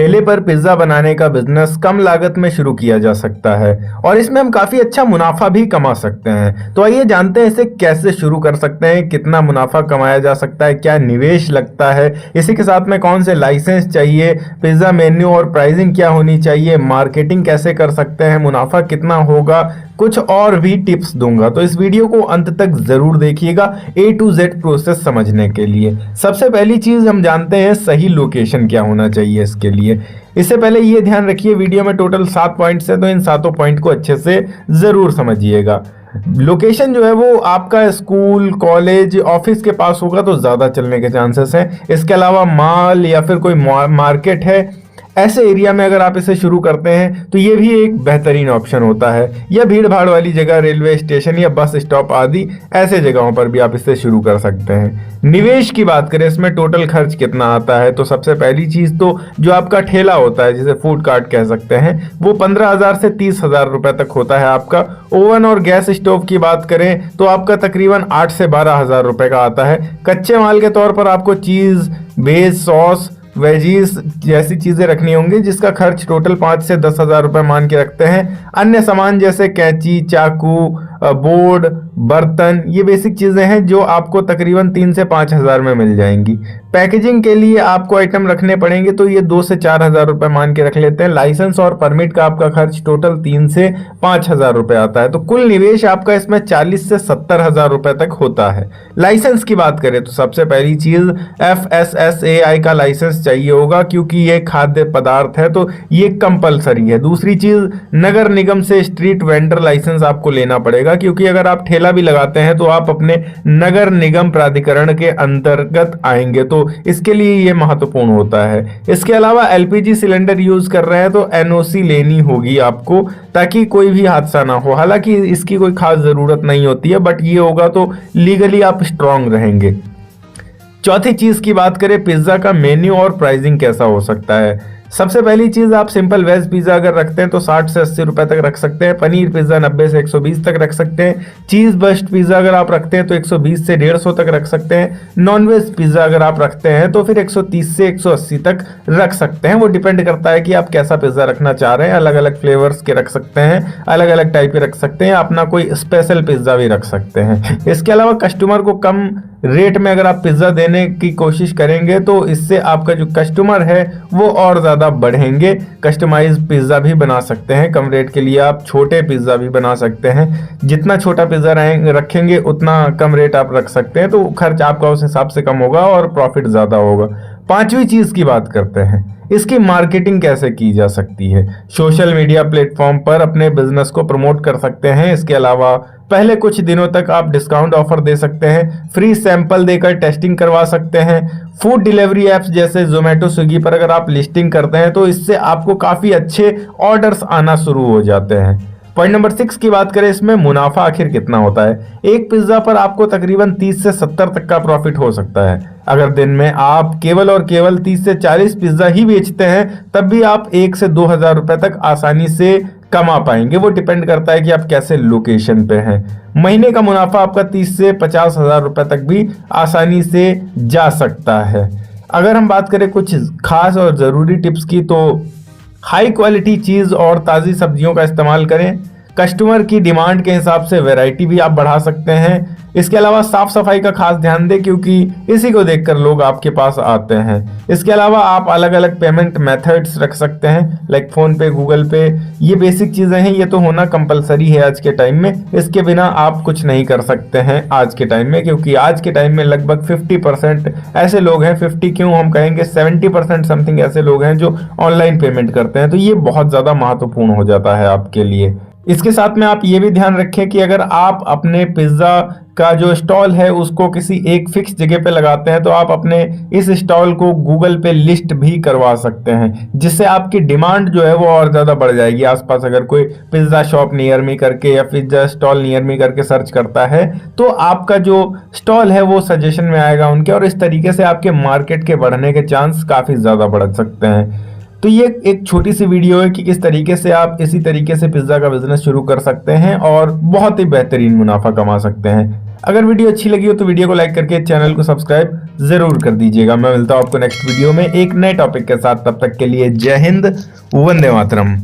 ठेले पर पिज्ज़ा बनाने का बिजनेस कम लागत में शुरू किया जा सकता है और इसमें हम काफ़ी अच्छा मुनाफा भी कमा सकते हैं। तो आइए जानते हैं इसे कैसे शुरू कर सकते हैं, कितना मुनाफा कमाया जा सकता है, क्या निवेश लगता है, इसी के साथ में कौन से लाइसेंस चाहिए, पिज्ज़ा मेन्यू और प्राइसिंग क्या होनी चाहिए, मार्केटिंग कैसे कर सकते हैं, मुनाफा कितना होगा, कुछ और भी टिप्स दूंगा। तो इस वीडियो को अंत तक जरूर देखिएगा A to Z प्रोसेस समझने के लिए। सबसे पहली चीज हम जानते हैं सही लोकेशन क्या होना चाहिए इसके लिए। इससे पहले ये ध्यान रखिए, वीडियो में टोटल 7 पॉइंट्स है, तो इन 7 पॉइंट को अच्छे से जरूर समझिएगा। लोकेशन जो है वो आपका स्कूल, कॉलेज, ऑफिस के पास होगा तो ज़्यादा चलने के चांसेस हैं। इसके अलावा मॉल या फिर कोई मार्केट है, ऐसे एरिया में अगर आप इसे शुरू करते हैं तो ये भी एक बेहतरीन ऑप्शन होता है। या भीड़ भाड़ वाली जगह, रेलवे स्टेशन या बस स्टॉप आदि ऐसे जगहों पर भी आप इसे शुरू कर सकते हैं। निवेश की बात करें, इसमें टोटल खर्च कितना आता है, तो सबसे पहली चीज़ तो जो आपका ठेला होता है, जिसे फूड कार्ट कह सकते हैं, वो 15,000 से 30,000 रुपए तक होता है आपका। ओवन और गैस स्टोव की बात करें तो आपका तकरीबन 8 से 12,000 रुपए का आता है। कच्चे माल के तौर पर आपको चीज़, बेस, सॉस, वेजीज जैसी चीजें रखनी होंगी, जिसका खर्च टोटल 5 से 10,000 रुपए मान के रखते हैं। अन्य सामान जैसे कैंची, चाकू, बोर्ड, बर्तन, ये बेसिक चीजें हैं जो आपको तकरीबन 3 से 5,000 में मिल जाएंगी। पैकेजिंग के लिए आपको आइटम रखने पड़ेंगे तो ये 2 से 4,000 रुपए मान के रख लेते हैं। लाइसेंस और परमिट का आपका खर्च टोटल 3 से 5,000 रुपए आता है। तो कुल निवेश आपका इसमें 40 से 70,000 रुपए तक होता है। लाइसेंस की बात करें तो सबसे पहली चीज FSSAI का लाइसेंस चाहिए होगा, क्योंकि ये खाद्य पदार्थ है तो ये कंपलसरी है। दूसरी चीज, नगर निगम से स्ट्रीट वेंडर लाइसेंस आपको लेना पड़ेगा, क्योंकि अगर आप ठेला भी लगाते हैं तो आप अपने नगर निगम प्राधिकरण के अंतर्गत आएंगे, तो इसके लिए ये महत्वपूर्ण होता है। इसके अलावा LPG सिलेंडर यूज कर रहे हैं तो NOC लेनी होगी आपको, ताकि कोई भी हादसा ना हो। हालांकि इसकी कोई खास जरूरत नहीं होती है, बट ये होगा तो लीगली आप स्ट्रांग रहेंगे। चौथी चीज की बात करें, पिज्जा का मेन्यू और प्राइसिंग कैसा हो सकता है। सबसे पहली चीज, आप सिंपल वेज पिज्जा अगर रखते हैं तो 60 से 80 रुपए तक रख सकते हैं। पनीर पिज्जा 90 से 120 तक रख सकते हैं। चीज बस्ट पिज्जा अगर आप रखते हैं तो 120 से 150 तक रख सकते हैं। नॉन वेज पिज्जा अगर आप रखते हैं तो फिर 130 से 180 तक रख सकते हैं। वो डिपेंड करता है कि आप कैसा पिज्जा रखना चाह रहे हैं। अलग अलग फ्लेवर्स के रख सकते हैं, अलग अलग टाइप के रख सकते हैं, अपना कोई स्पेशल पिज्जा भी रख सकते हैं। इसके अलावा कस्टमर को कम रेट में अगर आप पिज्जा देने की कोशिश करेंगे तो इससे आपका जो कस्टमर है वो और ज़्यादा बढ़ेंगे। कस्टमाइज पिज्ज़ा भी बना सकते हैं कम रेट के लिए, आप छोटे पिज्ज़ा भी बना सकते हैं। जितना छोटा पिज्ज़ा रखेंगे उतना कम रेट आप रख सकते हैं, तो खर्च आपका उस हिसाब से कम होगा और प्रॉफिट ज़्यादा होगा। पांचवी चीज़ की बात करते हैं, इसकी मार्केटिंग कैसे की जा सकती है। सोशल मीडिया प्लेटफॉर्म पर अपने बिजनेस को प्रमोट कर सकते हैं। इसके अलावा पहले कुछ दिनों तक आप डिस्काउंट ऑफर दे सकते हैं, फ्री सैंपल देकर टेस्टिंग करवा सकते हैं। फूड डिलीवरी ऐप्स जैसे जोमेटो, स्विगी पर अगर आप लिस्टिंग करते हैं तो इससे आपको काफ़ी अच्छे ऑर्डर्स आना शुरू हो जाते हैं। पॉइंट नंबर 6 की बात करें, इसमें मुनाफा आखिर कितना होता है। एक पिज्जा पर आपको तकरीबन 30 से 70 तक का प्रॉफिट हो सकता है। अगर दिन में आप केवल और केवल 30 से 40 पिज्जा ही बेचते हैं तब भी आप 1 से 2,000 रुपए तक आसानी से कमा पाएंगे। वो डिपेंड करता है कि आप कैसे लोकेशन पे हैं। महीने का मुनाफा आपका 30 से 50,000 रुपए तक भी आसानी से जा सकता है। अगर हम बात करें कुछ खास और ज़रूरी टिप्स की, तो हाई क्वालिटी चीज़ और ताज़ी सब्जियों का इस्तेमाल करें। कस्टमर की डिमांड के हिसाब से वैरायटी भी आप बढ़ा सकते हैं। इसके अलावा साफ सफाई का खास ध्यान दें, क्योंकि इसी को देखकर लोग आपके पास आते हैं। इसके अलावा आप अलग अलग पेमेंट मेथड्स रख सकते हैं, लाइक फ़ोन पे, गूगल पे। ये बेसिक चीज़ें हैं, ये तो होना कंपलसरी है आज के टाइम में। इसके बिना आप कुछ नहीं कर सकते हैं आज के टाइम में, क्योंकि आज के टाइम में लगभग 50% ऐसे लोग हैं, 50 क्यों हम कहेंगे 70% समथिंग ऐसे लोग हैं जो ऑनलाइन पेमेंट करते हैं। तो ये बहुत ज़्यादा महत्वपूर्ण हो जाता है आपके लिए। इसके साथ में आप ये भी ध्यान रखें कि अगर आप अपने पिज्ज़ा का जो स्टॉल है उसको किसी एक फिक्स जगह पे लगाते हैं तो आप अपने इस स्टॉल को गूगल पे लिस्ट भी करवा सकते हैं, जिससे आपकी डिमांड जो है वो और ज़्यादा बढ़ जाएगी। आसपास अगर कोई पिज्ज़ा शॉप नियर मी करके या पिज्ज़ा स्टॉल नियर मी करके सर्च करता है तो आपका जो स्टॉल है वो सजेशन में आएगा उनके, और इस तरीके से आपके मार्केट के बढ़ने के चांस काफ़ी ज़्यादा बढ़ सकते हैं। तो ये एक छोटी सी वीडियो है कि किस तरीके से आप इसी तरीके से पिज्ज़ा का बिजनेस शुरू कर सकते हैं और बहुत ही बेहतरीन मुनाफा कमा सकते हैं। अगर वीडियो अच्छी लगी हो तो वीडियो को लाइक करके चैनल को सब्सक्राइब जरूर कर दीजिएगा। मैं मिलता हूं आपको नेक्स्ट वीडियो में एक नए टॉपिक के साथ। तब तक के लिए जय हिंद, वंदे मातरम।